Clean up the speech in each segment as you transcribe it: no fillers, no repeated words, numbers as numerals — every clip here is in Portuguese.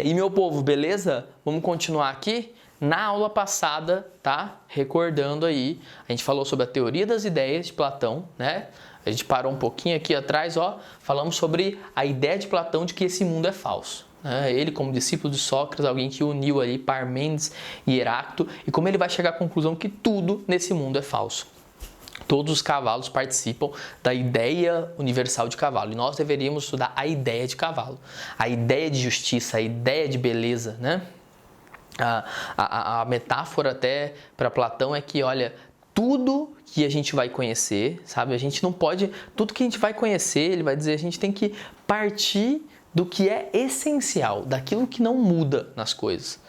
E meu povo, beleza? Vamos continuar aqui? Na aula passada, tá? Recordando aí, a gente falou sobre a teoria das ideias de Platão, né? A gente parou um pouquinho aqui atrás, ó, falamos sobre a ideia de Platão de que esse mundo é falso. Ele, como discípulo de Sócrates, alguém que uniu ali Parmênides e Heráclito, e como ele vai chegar à conclusão que tudo nesse mundo é falso. Todos os cavalos participam da ideia universal de cavalo. E nós deveríamos estudar a ideia de cavalo. A ideia de justiça, a ideia de beleza, né? A metáfora até para Platão é que, olha, tudo que a gente vai conhecer, sabe? A gente não pode... Tudo que a gente vai conhecer, ele vai dizer, a gente tem que partir do que é essencial, daquilo que não muda nas coisas.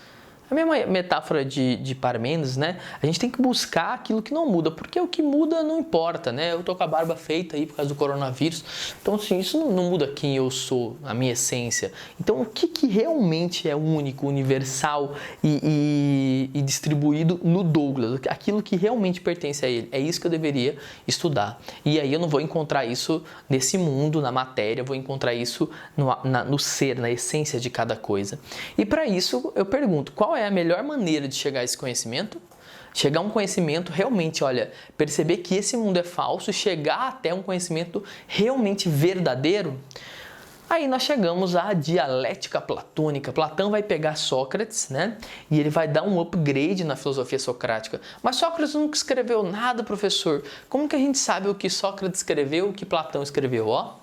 A mesma metáfora de Parmênides, né? A gente tem que buscar aquilo que não muda, porque o que muda não importa, né? Eu tô com a barba feita aí por causa do coronavírus, então assim, isso não muda quem eu sou, a minha essência. Então o que realmente é único, universal e distribuído no Douglas, aquilo que realmente pertence a ele, é isso que eu deveria estudar. E aí eu não vou encontrar isso nesse mundo, na matéria, eu vou encontrar isso no ser, na essência de cada coisa. E para isso eu pergunto, qual é a melhor maneira de chegar a esse conhecimento? Chegar a um conhecimento realmente, olha, perceber que esse mundo é falso, chegar até um conhecimento realmente verdadeiro. Aí nós chegamos à dialética platônica. Platão vai pegar Sócrates, né? E ele vai dar um upgrade na filosofia socrática. Mas Sócrates nunca escreveu nada, professor. Como que a gente sabe o que Sócrates escreveu, o que Platão escreveu? Ó,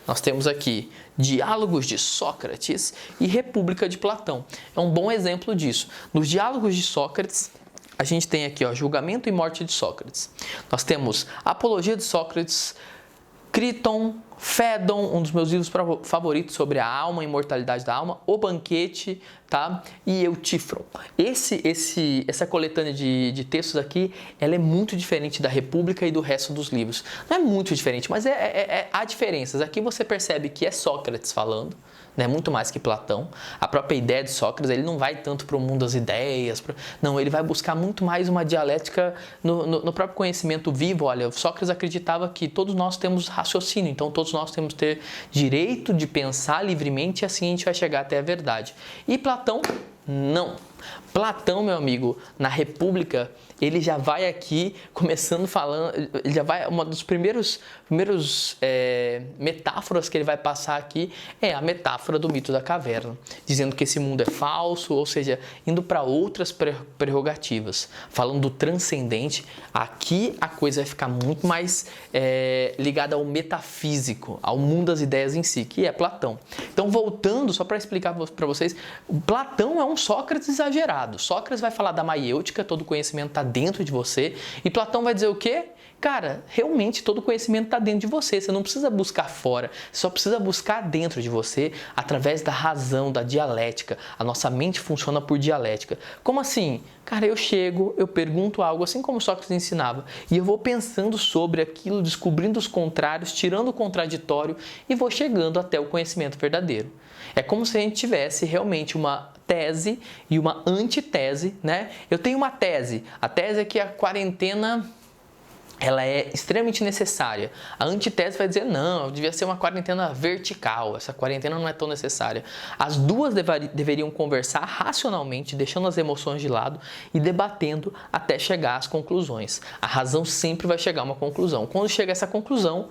nós temos aqui Diálogos de Sócrates e República de Platão. É um bom exemplo disso. Nos Diálogos de Sócrates, a gente tem aqui, ó, Julgamento e Morte de Sócrates. Nós temos Apologia de Sócrates, Criton, Fédon, um dos meus livros favoritos sobre a alma, a imortalidade da alma, O Banquete, tá? E Eutífron. Essa coletânea de textos aqui, ela é muito diferente da República e do resto dos livros. Não é muito diferente, mas há diferenças. Aqui você percebe que é Sócrates falando, né? Muito mais que Platão. A própria ideia de Sócrates, ele não vai tanto para o mundo das ideias, não, ele vai buscar muito mais uma dialética no próprio conhecimento vivo. Olha, Sócrates acreditava que todos nós temos raciocínio, então todos nós temos que ter direito de pensar livremente e assim a gente vai chegar até a verdade. E Platão, não. Platão, meu amigo, na República, ele já vai aqui começando falando, ele já vai, uma dos primeiros metáforas que ele vai passar aqui é a metáfora do mito da caverna, dizendo que esse mundo é falso, ou seja, indo para outras prerrogativas, falando do transcendente. Aqui a coisa vai ficar muito mais ligada ao metafísico, ao mundo das ideias em si, que é Platão. Então, voltando, só para explicar para vocês, Platão é um Sócrates exagerado. Sócrates vai falar da maiêutica, todo conhecimento está dentro de você, e Platão vai dizer o quê? Cara, realmente todo conhecimento está dentro de você, você não precisa buscar fora, você só precisa buscar dentro de você através da razão, da dialética. A nossa mente funciona por dialética. Como assim? Cara, eu chego, eu pergunto algo, assim como Sócrates ensinava, e eu vou pensando sobre aquilo, descobrindo os contrários, tirando o contraditório e vou chegando até o conhecimento verdadeiro. É como se a gente tivesse realmente uma tese e uma antitese, né? Eu tenho uma tese. A tese é que a quarentena ela é extremamente necessária. A antitese vai dizer, não, devia ser uma quarentena vertical, essa quarentena não é tão necessária. As duas deveriam conversar racionalmente, deixando as emoções de lado e debatendo até chegar às conclusões. A razão sempre vai chegar a uma conclusão. Quando chega essa conclusão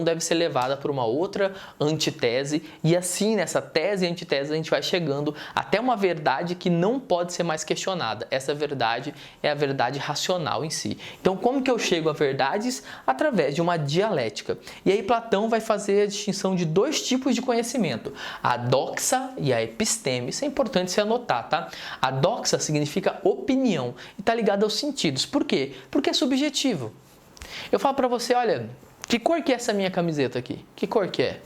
deve ser levada por uma outra antitese e assim, nessa tese e antitese, a gente vai chegando até uma verdade que não pode ser mais questionada. Essa verdade é a verdade racional em si. Então, como que eu chego a verdades? Através de uma dialética. E aí Platão vai fazer a distinção de dois tipos de conhecimento, a doxa e a episteme. Isso é importante você anotar, tá? A doxa significa opinião e está ligada aos sentidos. Por quê? Porque é subjetivo. Eu falo para você, olha, que cor que é essa minha camiseta aqui? Que cor que é?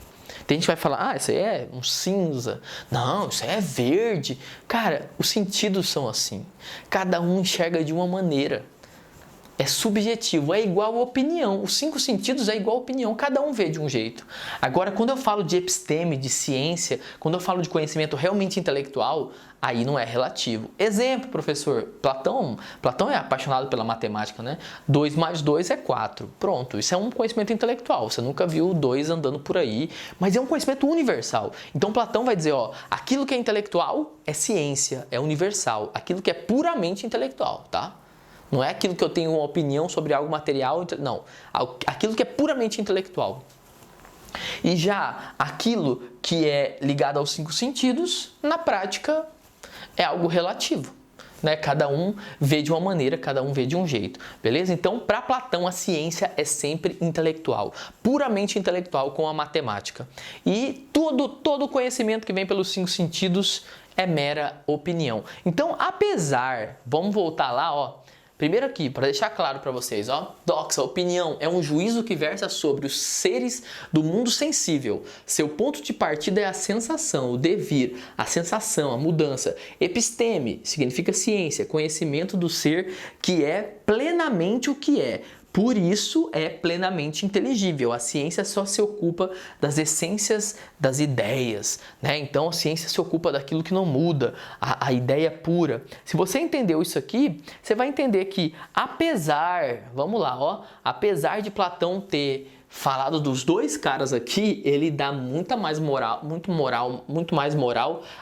Tem gente que vai falar, ah, isso aí é um cinza. Não, isso aí é verde. Cara, os sentidos são assim. Cada um enxerga de uma maneira. é subjetivo, é igual a opinião. Os 5 sentidos é igual a opinião, cada um vê de um jeito. Agora, quando eu falo de episteme, de ciência, quando eu falo de conhecimento realmente intelectual, aí não é relativo. Exemplo, professor, Platão é apaixonado pela matemática, né? 2 mais 2 é 4. Pronto, isso é um conhecimento intelectual. Você nunca viu 2 andando por aí, mas é um conhecimento universal. Então, Platão vai dizer, ó, aquilo que é intelectual é ciência, é universal. Aquilo que é puramente intelectual, tá? Não é aquilo que eu tenho uma opinião sobre algo material, não. Aquilo que é puramente intelectual. E já aquilo que é ligado aos 5 sentidos, na prática, é algo relativo. Né? Cada um vê de uma maneira, cada um vê de um jeito. Beleza? Então, para Platão, a ciência é sempre intelectual. Puramente intelectual, com a matemática. E todo conhecimento que vem pelos 5 sentidos é mera opinião. Então, apesar... Vamos voltar lá, ó. Primeiro aqui, para deixar claro para vocês, ó, doxa, opinião é um juízo que versa sobre os seres do mundo sensível. Seu ponto de partida é a sensação, o devir, a sensação, a mudança. Episteme significa ciência, conhecimento do ser que é plenamente o que é. Por isso é plenamente inteligível. A ciência só se ocupa das essências das ideias, né? Então a ciência se ocupa daquilo que não muda, a ideia pura. Se você entendeu isso aqui, você vai entender que apesar, vamos lá, ó, apesar de Platão ter falado dos 2 caras aqui, ele dá muito mais moral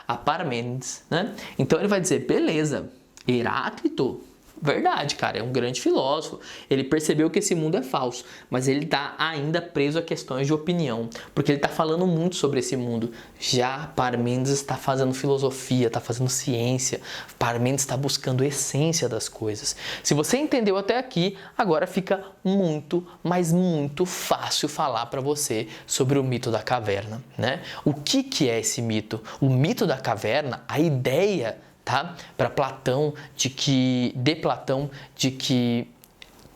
a Parmênides, né? Então ele vai dizer, beleza, Heráclito, verdade, cara, é um grande filósofo. Ele percebeu que esse mundo é falso, mas ele está ainda preso a questões de opinião, porque ele está falando muito sobre esse mundo. Já Parmênides está fazendo filosofia, está fazendo ciência. Parmênides está buscando a essência das coisas. Se você entendeu até aqui, agora fica muito, mas muito fácil falar para você sobre o mito da caverna, né? O que é esse mito? O mito da caverna, a ideia, tá? Para Platão, de que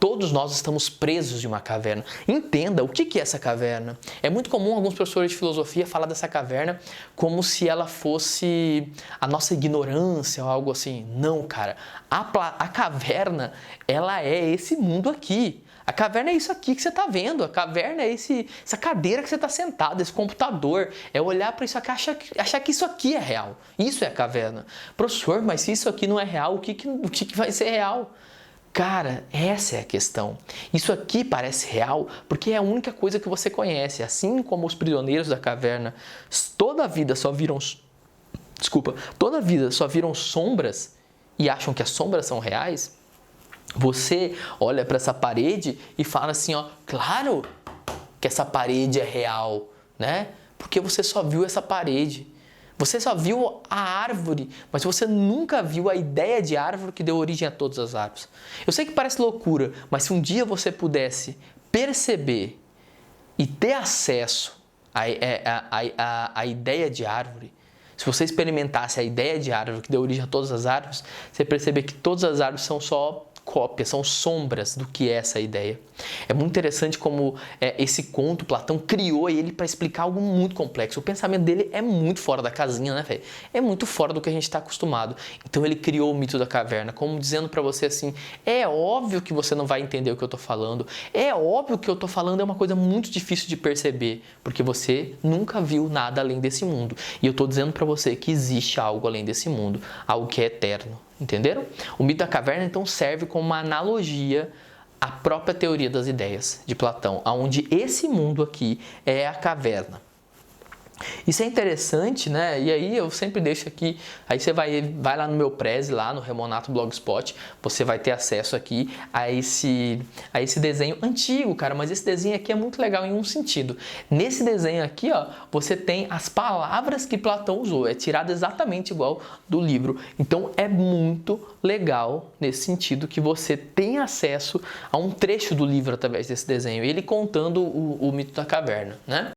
todos nós estamos presos de uma caverna. Entenda o que é essa caverna. É muito comum alguns professores de filosofia falar dessa caverna como se ela fosse a nossa ignorância ou algo assim. Não, cara. A caverna, ela é esse mundo aqui. A caverna é isso aqui que você está vendo. A caverna é essa cadeira que você está sentado, esse computador. É olhar para isso aqui e achar que isso aqui é real. Isso é a caverna. Professor, mas se isso aqui não é real, o que vai ser real? Cara, essa é a questão. Isso aqui parece real porque é a única coisa que você conhece. Assim como os prisioneiros da caverna toda a vida só viram sombras e acham que as sombras são reais. Você olha para essa parede e fala assim, ó, claro que essa parede é real, né? Porque você só viu essa parede. Você só viu a árvore, mas você nunca viu a ideia de árvore que deu origem a todas as árvores. Eu sei que parece loucura, mas se um dia você pudesse perceber e ter acesso à ideia de árvore, se você experimentasse a ideia de árvore que deu origem a todas as árvores, você perceber que todas as árvores são só cópias, são sombras do que é essa ideia. É muito interessante como esse conto Platão criou ele para explicar algo muito complexo. O pensamento dele é muito fora da casinha, né, velho? É muito fora do que a gente está acostumado. Então ele criou o mito da caverna, como dizendo para você assim, é óbvio que você não vai entender o que eu tô falando, é óbvio que o que eu tô falando é uma coisa muito difícil de perceber, porque você nunca viu nada além desse mundo. E eu tô dizendo para você que existe algo além desse mundo, algo que é eterno. Entenderam? O mito da caverna, então, serve como uma analogia à própria teoria das ideias de Platão, onde esse mundo aqui é a caverna. Isso é interessante, né? E aí eu sempre deixo aqui, aí você vai lá no meu Prezi, lá no Remonato Blogspot, você vai ter acesso aqui a esse desenho antigo, cara, mas esse desenho aqui é muito legal em um sentido. Nesse desenho aqui, ó, você tem as palavras que Platão usou, é tirado exatamente igual do livro. Então é muito legal nesse sentido que você tem acesso a um trecho do livro através desse desenho, ele contando o mito da caverna, né?